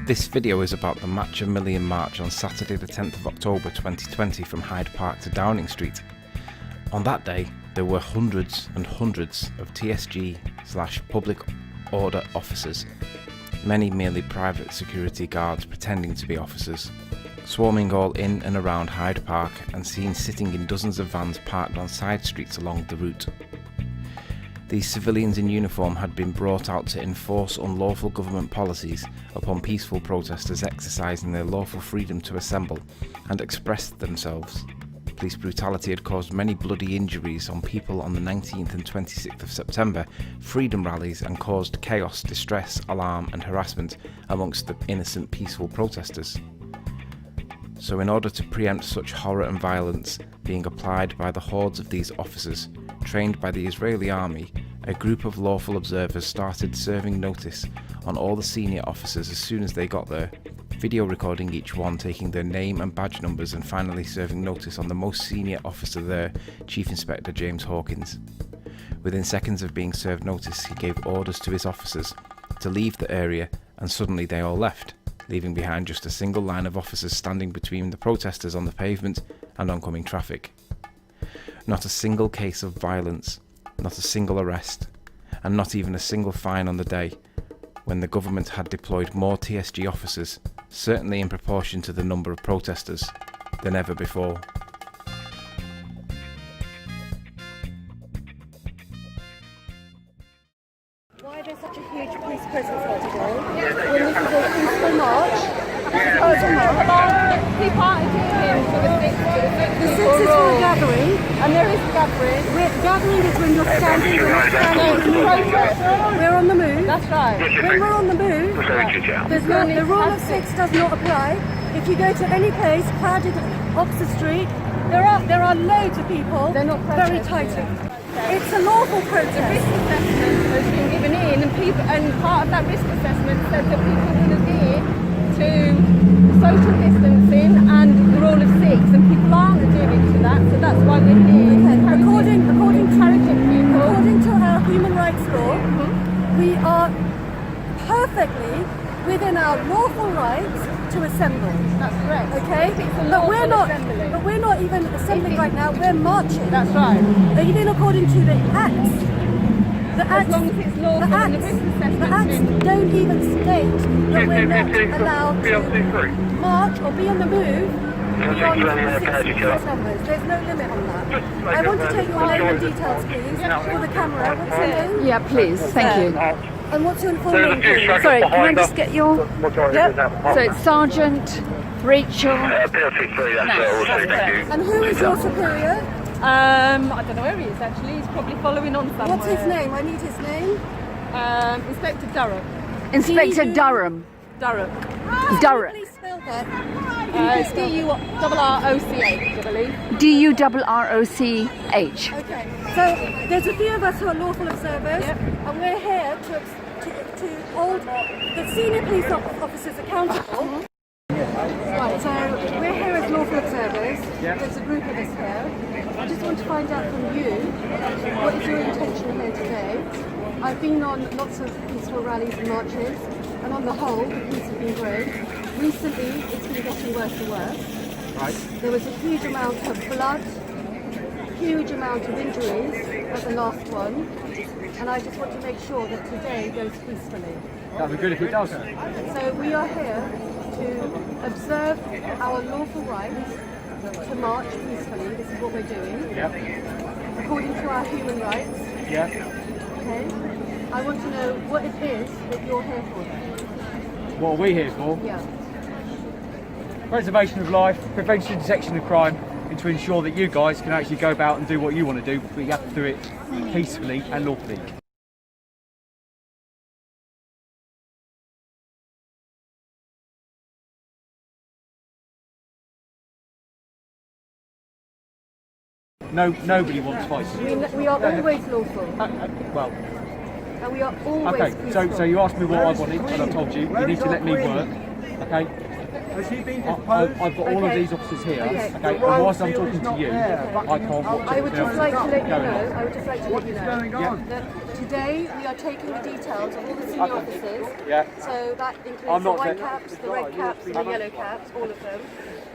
This video is about the Match a Million March on Saturday the 10th of October 2020 from Hyde Park to Downing Street. On that day, there were hundreds and hundreds of TSG/public order officers, many merely private security guards pretending to be officers, swarming all in and around Hyde Park and seen sitting in dozens of vans parked on side streets along the route. These civilians in uniform had been brought out to enforce unlawful government policies upon peaceful protesters exercising their lawful freedom to assemble and express themselves. Police brutality had caused many bloody injuries on people on the 19th and 26th of September freedom rallies and caused chaos, distress, alarm and harassment amongst the innocent peaceful protesters. So in order to preempt such horror and violence being applied by the hordes of these officers, trained by the Israeli army, a group of lawful observers started serving notice on all the senior officers as soon as they got there, video recording each one, taking their name and badge numbers, and finally serving notice on the most senior officer there, Chief Inspector James Hawkins. Within seconds of being served notice, he gave orders to his officers to leave the area, and suddenly they all left, leaving behind just a single line of officers standing between the protesters on the pavement and oncoming traffic. Not a single case of violence, not a single arrest, and not even a single fine on the day, when the government had deployed more TSG officers, certainly in proportion to the number of protesters, than ever before. Why there's such a huge police presence here today? When this is a peaceful march. People aren't adhering to the six. The six is for a gathering. And there is gathering. Gathering is when you're standing. We're on the move. That's right. When we're on the move, the rule of six does not apply. If you go to any place crowded Oxford Street, there are loads of people. They're not very tight. It's a lawful protest. The risk assessment has been given in, and part of that risk assessment said that people will adhere to social distancing and the rule of six, and people aren't adhering to that, so that's why we're here. Okay. According to our human rights law, we are perfectly within our lawful rights to assemble. That's correct. Okay? But we're not even assembling right now, we're marching. That's right. Even according to the acts. As long as it's lawful and the risk assessment. The acts don't even state that we're not allowed to march or be on the move beyond 6 numbers. There's no limit on that. I want to take your name and details, please, for the camera. What's your name? Yeah, please. Thank you. And what's your full name, please? Sorry, can I just get your... Yep. So it's Sergeant Rachel... And who is your superior? I don't know where he is actually. He's probably following on somewhere. What's his name? I need his name. Inspector Durham. Inspector Durham. Durham. Please spell that. D-U-R-R-O-C-H, I believe. D-U-R-R-O-C-H. Okay. So there's a few of us who are lawful observers, and we're here to hold the senior police officers accountable. Right, so we're here as lawful observers. There's a group of us here. I just want to find out from you, what is your intention here today? I've been on lots of peaceful rallies and marches, and on the whole, the peace has been great. Recently, it's been getting worse and worse. Right. There was a huge amount of blood, huge amount of injuries at the last one, and I just want to make sure that today goes peacefully. That'd be good if it does. So we are here to observe our lawful rights to march peacefully. This is what we're doing. Yep. According to our human rights. Yeah. Okay. I want to know what it is that you're here for then. What are we here for? Yeah. Preservation of life, prevention and detection of crime, and to ensure that you guys can actually go about and do what you want to do, but you have to do it peacefully and lawfully. Nobody wants fights. We are always lawful. Well, And we are always okay. peaceful. So you asked me what I wanted, and I told you. You need to let me work. Okay. Has he been deposed? I've got all of these officers here. Okay. Okay. And whilst I'm talking to you, I can't watch I would just like to let you know, Yeah. that today we are taking the details of all the senior officers. Yeah. So that includes I'm the not white ta- caps, the red caps, and the yellow caps, all of them.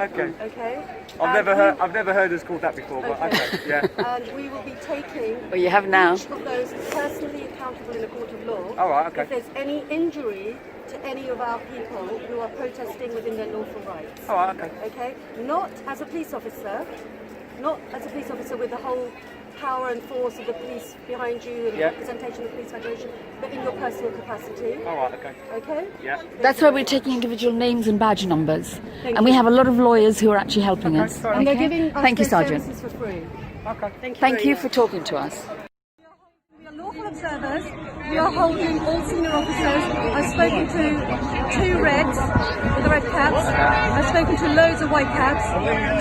Okay. Okay? I've never heard us called that before, but okay. Yeah. And we will be taking Well, you have now. each of those personally accountable in a court of law. All right, okay. If there's any injury to any of our people who are protesting within their lawful rights. All right, okay. Okay? Not as a police officer, not as a police officer with the whole power and force of the police behind you and representation of the police federation, but in your personal capacity. All right, okay. Okay? Yeah. That's why we're taking individual names and badge numbers. Thank And we you. have a lot of lawyers who are actually helping us. fair And they're Okay? giving us Thank you, their Sergeant. services for free. Okay. Thank you. Thank very you much. for talking to us. We are lawful observers. We are holding all senior officers. I've spoken to 2 reds with the red caps. I've spoken to loads of white caps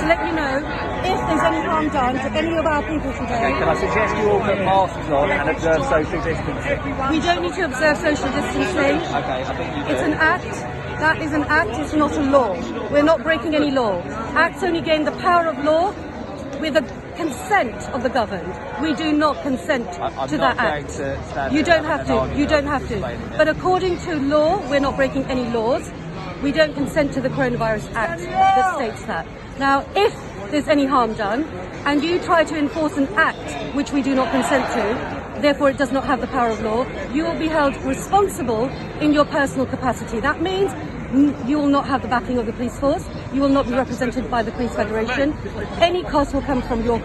to let you know if there's any harm done to any of our people today. Can I suggest you all put masks on and observe social distancing? We don't need to observe social distancing. Okay, I think you It's an act. That is an act. It's not a law. We're not breaking any law. Acts only gain the power of law with the consent of the governed. We do not consent to that act. You don't have to. You don't have to. But according to law, we're not breaking any laws. We don't consent to the Coronavirus Act that states that. Now, if there's any harm done, and you try to enforce an act which we do not consent to, therefore it does not have the power of law, you will be held responsible in your personal capacity. That means you will not have the backing of the police force, you will not be represented by the Police Federation, any cost will come from your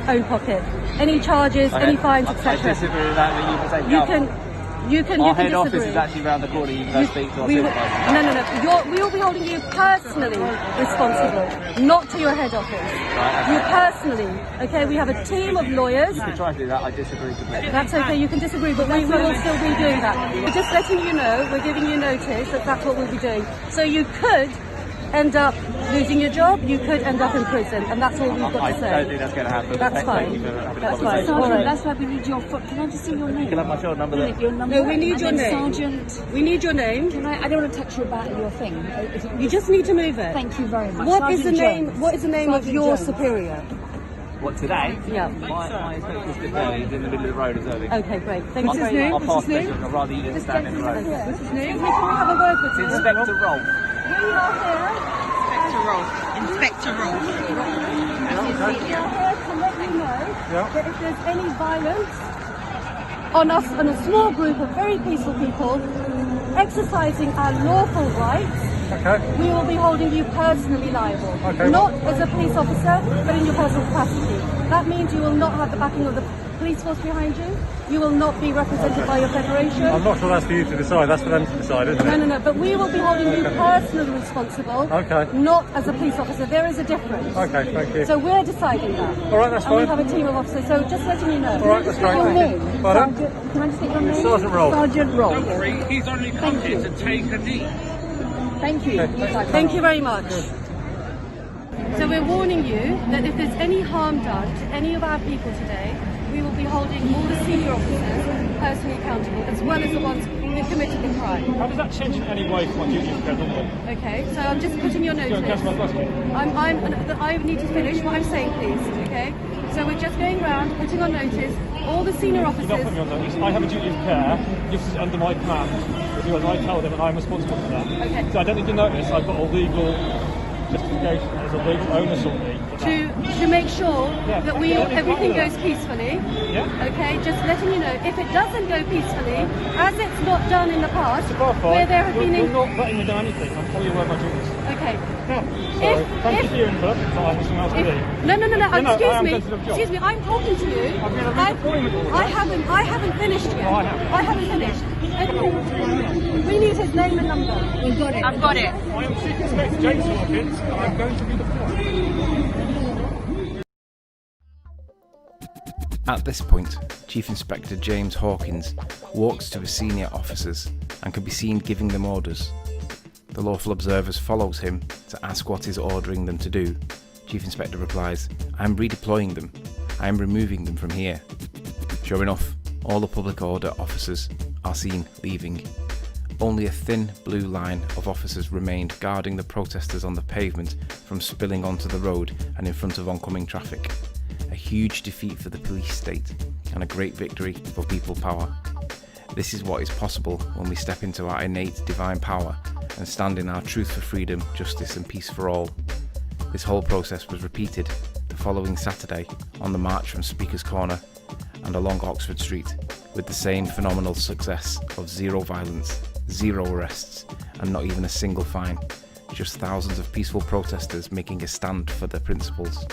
own pocket. Any charges, any fines, etc. I disagree with that, but you can say You can Our head disagree. office is actually around the corner. You can go speak to our we will, supervisor. no. We will be holding you personally responsible, not to your head office. You personally, okay? We have a team of lawyers. You can try to do that. I disagree completely. That's okay, you can disagree, but we will still be doing that. We're just letting you know, we're giving you notice that that's what we'll be doing. So you could end up losing your job, you could end up in prison, and that's all we've got I to say. don't think that's going to happen. That's Thank fine. you for having That's a fine. conversation. All right. That's why we need your foot. Can I just see your name? Can I have my shoulder number there? Your number. No, we need your And then name. Sergeant. We need your name. Can I don't want to touch your thing. You just need to move it. Thank you very much. What is the Sergeant name? Jones. What is the name of Sergeant your Jones. superior? What, today? Yeah. My inspector's good there. He's in the middle of the road observing. Okay, great. Thank you I'll very much. pass measure. I'd rather you didn't stand in the road. What's his name? Can we have a word with you? Inspector Roll. We are here. Inspector Roll. We are here to let you know that if there's any violence on us and a small group of very peaceful people exercising our lawful rights, we will be holding you personally liable. Not as a police officer, but in your personal capacity. That means you will not have the backing of the police force behind you. You will not be represented by your federation. I'm not sure that's for you to decide. That's for them to decide, isn't it? No. But we will be holding you personally responsible, not as a police officer. There is a difference. Okay, thank you. So we're deciding that. All right, that's and we fine. have a team of officers. So just letting you know. All right, that's great. Your Thank you. name. Pardon? Sergeant, can I just get your name? Sergeant Roll. Sergeant Roll. He's only come here to take a knee. Thank you. Thank you very much. So we're warning you that if there's any harm done to any of our people today, we will be holding all the senior officers personally accountable, as well as the ones who committed the crime. How does that change in any way for my duties as normally? Okay, so I'm just putting your notice. my question. I need to finish what I'm saying, please. Okay, so we're just going around putting on notice all the senior officers. You're not putting me on notice. I have a duty of care. This is under my command. Because I tell them and I'm responsible for that. Okay. So I don't think you notice I've got a legal justification as a legal onus on me. To make sure that everything goes peacefully. Yeah. Okay, just letting you know, if it doesn't go peacefully, as it's not done in the past, To clarify, where there have been... you're not letting me do anything. I'm telling you where my duties. Okay. Yeah. So thank you for your input. So I have something else to do. No, I am excuse sensitive me. job. Excuse me, I'm talking to you. I've been a appointment already. I haven't finished yet. Oh, I have. I haven't finished. Okay. We need his name and number. We've got it. I've got it. I am Chief Inspector James Hawkins and I'm going to be deployed. At this point, Chief Inspector James Hawkins walks to his senior officers and can be seen giving them orders. The lawful observers follows him to ask what he's ordering them to do. Chief Inspector replies, "I'm redeploying them. I'm removing them from here." Sure enough, all the public order officers are seen leaving. Only a thin blue line of officers remained guarding the protesters on the pavement from spilling onto the road and in front of oncoming traffic. A huge defeat for the police state and a great victory for people power. This is what is possible when we step into our innate divine power and stand in our truth for freedom, justice and peace for all. This whole process was repeated the following Saturday on the march from Speaker's Corner and along Oxford Street, with the same phenomenal success of zero violence, zero arrests and not even a single fine. Just thousands of peaceful protesters making a stand for their principles.